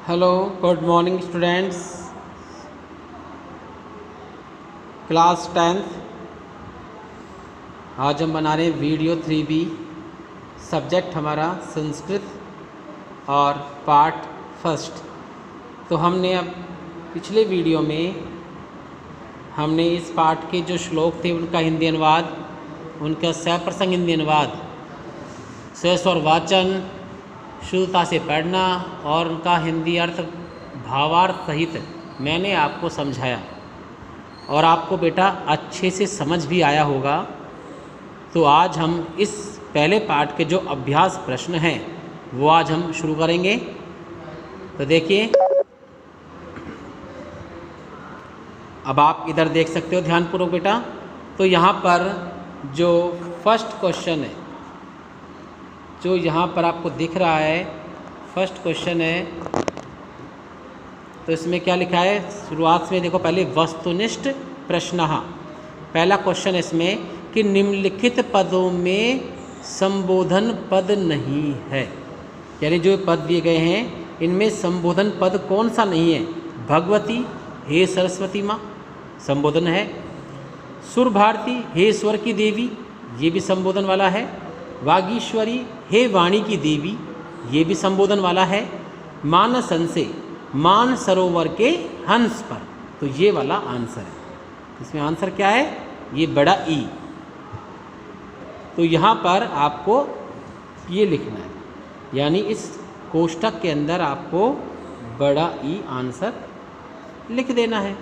Hello, good morning students. Class 10th। आज हम बना रहे हैं वीडियो 3B। सब्जेक्ट हमारा संस्कृत और पार्ट फर्स्ट। तो हमने अब पिछले वीडियो में हमने इस पाठ के जो श्लोक थे उनका हिंदी अनुवाद, उनका सप्रसंग हिंदी अनुवाद, स्वर वाचन, शुद्धता से पढ़ना और उनका हिंदी अर्थ भावार्थ सहित मैंने आपको समझाया और आपको बेटा अच्छे से समझ भी आया होगा। तो आज हम इस पहले पाठ के जो अभ्यास प्रश्न हैं वो आज हम शुरू करेंगे। तो देखिए, अब आप इधर देख सकते हो ध्यानपूर्वक बेटा। तो यहाँ पर जो फर्स्ट क्वेश्चन है, जो यहाँ पर आपको दिख रहा है, फर्स्ट क्वेश्चन है। तो इसमें क्या लिखा है, शुरुआत में देखो पहले वस्तुनिष्ठ प्रश्नः। पहला क्वेश्चन इसमें कि निम्नलिखित पदों में संबोधन पद नहीं है, यानी जो पद दिए गए हैं इनमें संबोधन पद कौन सा नहीं है। भगवती, हे सरस्वती माँ, संबोधन है। सुर भारती, हे स्वर की देवी, ये भी संबोधन वाला है। वागीश्वरी, हे वाणी की देवी, ये भी संबोधन वाला है। मानस हंसे, मान सरोवर के हंस पर, तो ये वाला आंसर है। इसमें आंसर क्या है, ये बड़ा ई। तो यहाँ पर आपको ये लिखना है, यानी इस कोष्ठक के अंदर आपको बड़ा ई आंसर लिख देना है।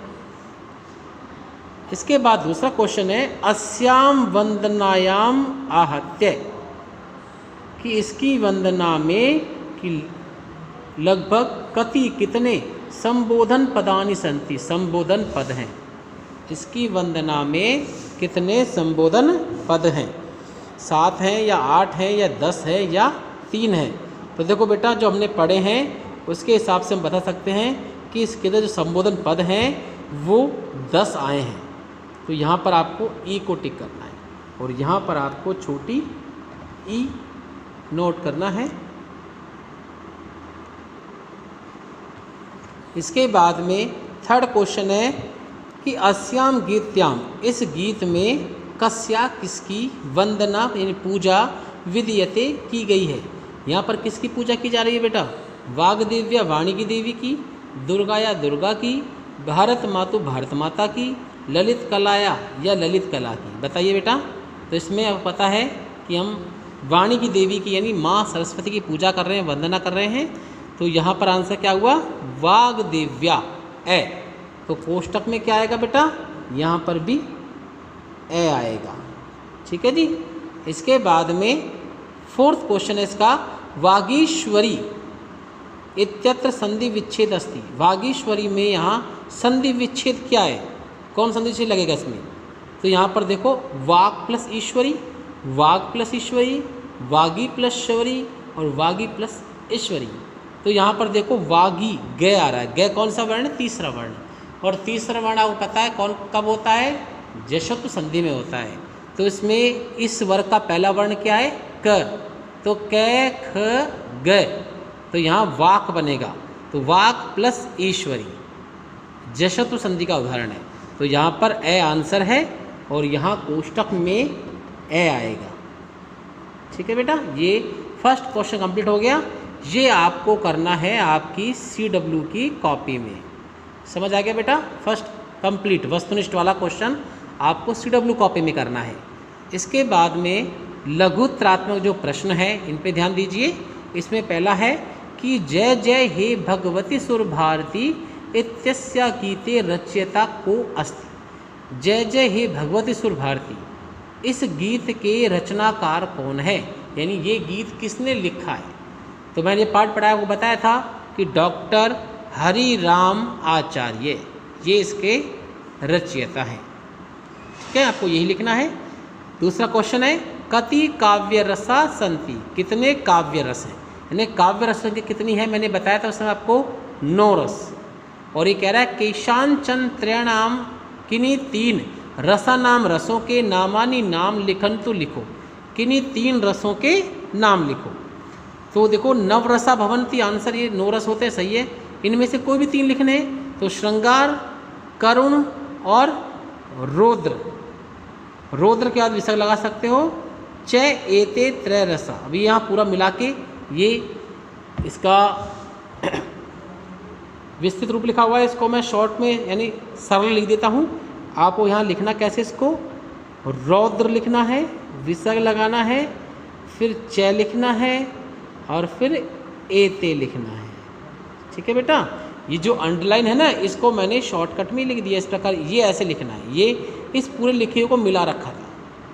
इसके बाद दूसरा क्वेश्चन है अस्याम वंदनायाम आहत्य, कि इसकी वंदना में कि लगभग कितने संबोधन पदानि संति, संबोधन पद हैं। इसकी वंदना में कितने संबोधन पद हैं, 7 हैं या 8 हैं या 10 है या 3 हैं। तो देखो बेटा, जो हमने पढ़े हैं उसके हिसाब से हम बता सकते हैं कि इसके अंदर जो संबोधन पद हैं वो 10 आए हैं। तो यहाँ पर आपको ई को टिक करना है और यहाँ पर आपको छोटी ई नोट करना है। इसके बाद में थर्ड क्वेश्चन है कि अस्याम गीत्याम, इस गीत में कस्या, किसकी, वंदना यानी पूजा, विधीयते की गई है। यहाँ पर किसकी पूजा की जा रही है बेटा, वाग्देव्या वाणी की देवी की, दुर्गाया दुर्गा की, भारत मातु भारत माता की, ललित कलाया या ललित कला की। बताइए बेटा। तो इसमें अब पता है कि हम वाणी की देवी की यानी माँ सरस्वती की पूजा कर रहे हैं, वंदना कर रहे हैं। तो यहाँ पर आंसर क्या हुआ, वाग्देव्या ए। तो कोष्टक में क्या आएगा बेटा, यहाँ पर भी ए आएगा। ठीक है जी। इसके बाद में फोर्थ क्वेश्चन है इसका, वागीश्वरी इत्यत्र संधि विच्छेद अस्ति। वागीश्वरी में यहाँ संधि विच्छेद क्या है, कौन संधि विच्छेद लगेगा इसमें। तो यहाँ पर देखो वाग प्लस ईश्वरी, वाग प्लस ईश्वरी, वागी प्लस श्वरी और वागी प्लस ईश्वरी। तो यहाँ पर देखो वागी ग आ रहा है। ग कौन सा वर्ण है, तीसरा वर्ण। और तीसरा वर्ण आपको पता है कौन कब होता है, जश्व संधि में होता है। तो इसमें इस वर्ग का पहला वर्ण क्या है, क। तो क ख ग, तो यहाँ वाक बनेगा। तो वाक प्लस ईश्वरी जश्व संधि का उदाहरण है। तो यहाँ पर ए आंसर है और यहाँ कोष्टक में ए आएगा। ठीक है बेटा, ये फर्स्ट क्वेश्चन कंप्लीट हो गया। ये आपको करना है आपकी CW की कॉपी में। समझ आ गया बेटा। फर्स्ट कंप्लीट वस्तुनिष्ठ वाला क्वेश्चन आपको CW कॉपी में करना है। इसके बाद में लघुत्रात्मक जो प्रश्न है इन पे ध्यान दीजिए। इसमें पहला है कि जय जय हे भगवती सुर भारती इत्यस्या गीते रचयिता को अस्ति। जय जय हे भगवती सुर भारती, इस गीत के रचनाकार कौन है, यानी ये गीत किसने लिखा है। तो मैंने ये पाठ पढ़ाया, वो बताया था कि डॉक्टर हरि राम आचार्य ये इसके रचयिता हैं। ठीक है, आपको यही लिखना है। दूसरा क्वेश्चन है कति काव्य रसा संति, कितने काव्य रस हैं, यानी काव्य रस संख्या कितनी है। मैंने बताया था उसमें आपको 9 रस। और ये कह रहा है केशांचन त्रयाणाम, किन्हीं 3 रसानाम, रसों के नामानी नाम लिखन तो लिखो, किन्हीं 3 रसों के नाम लिखो। तो देखो नवरसा भवंती, आंसर ये 9 रस होते हैं, सही है। इनमें से कोई भी 3 लिखने हैं, तो श्रृंगार, करुण और रौद्र। रौद्र के बाद विसर्ग लगा सकते हो, च एते त्रय रसा। अभी यहाँ पूरा मिला के ये इसका विस्तृत रूप लिखा हुआ है, इसको मैं शॉर्ट में यानी सरल लिख देता हूँ। आपको यहाँ लिखना कैसे, इसको रौद्र लिखना है, विसर्ग लगाना है, फिर च लिखना है और फिर एते लिखना है। ठीक है बेटा, ये जो अंडरलाइन है ना, इसको मैंने शॉर्टकट में लिख दिया इस प्रकार। ये ऐसे लिखना है, ये इस पूरे लिखे को मिला रखा था,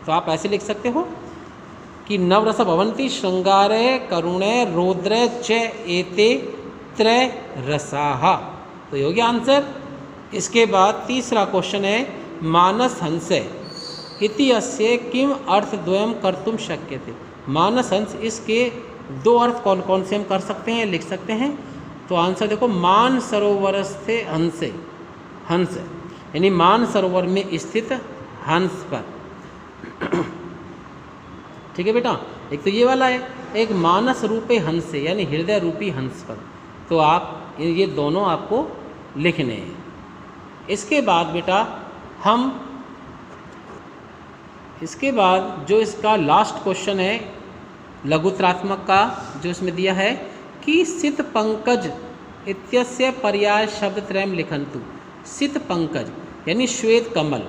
तो आप ऐसे लिख सकते हो कि नवरस भवन्ति श्रृंगारे करुणे रौद्रे च एते त्रय रसाः। तो ये हो गया आंसर। इसके बाद तीसरा क्वेश्चन है मानस हंस इति अस्य किम अर्थद्वयं कर्तुं शक्यते। मानस हंस, इसके 2 अर्थ कौन कौन से हम कर सकते हैं, लिख सकते हैं। तो आंसर देखो, मान सरोवरस्थे हंसे, हंस यानी मान सरोवर में स्थित हंस पर। ठीक है बेटा, एक तो ये वाला है, एक मानस रूपे हंस यानी हृदय रूपी हंस पर। तो आप ये दोनों आपको लिखने हैं। इसके बाद बेटा इसके बाद जो इसका लास्ट क्वेश्चन है लघुत्रात्मक का, जो इसमें दिया है कि सित पंकज इत्यस्य पर्याय शब्द त्रयम लिखन्तु। सित पंकज यानी श्वेत कमल,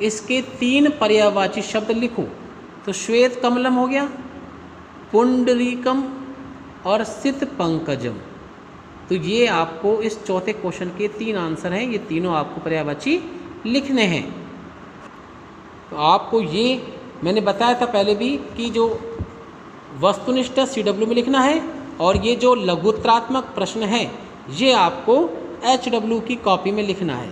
इसके 3 पर्यायवाची शब्द लिखो। तो श्वेत कमलम हो गया, पुंडरीकम और सित पंकजम। तो ये आपको इस चौथे क्वेश्चन के 3 आंसर हैं, ये तीनों आपको पर्यायवाची लिखने हैं। तो आपको ये मैंने बताया था पहले भी कि जो वस्तुनिष्ठ CW में लिखना है, और ये जो लघुत्रात्मक प्रश्न है ये आपको HW की कॉपी में लिखना है।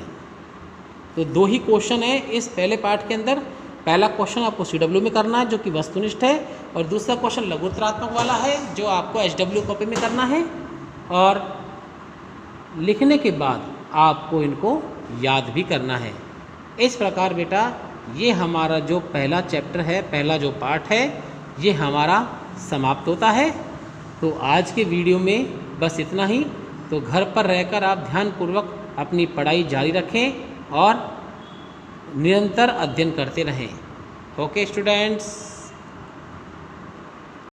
तो 2 ही क्वेश्चन है इस पहले पार्ट के अंदर। पहला क्वेश्चन आपको CW में करना है जो कि वस्तुनिष्ठ है, और दूसरा क्वेश्चन लघुत्रात्मक वाला है जो आपको HW कॉपी में करना है। और लिखने के बाद आपको इनको याद भी करना है। इस प्रकार बेटा ये हमारा जो पहला चैप्टर है, पहला जो पार्ट है, ये हमारा समाप्त होता है। तो आज के वीडियो में बस इतना ही। तो घर पर रहकर आप ध्यानपूर्वक अपनी पढ़ाई जारी रखें और निरंतर अध्ययन करते रहें। Okay students.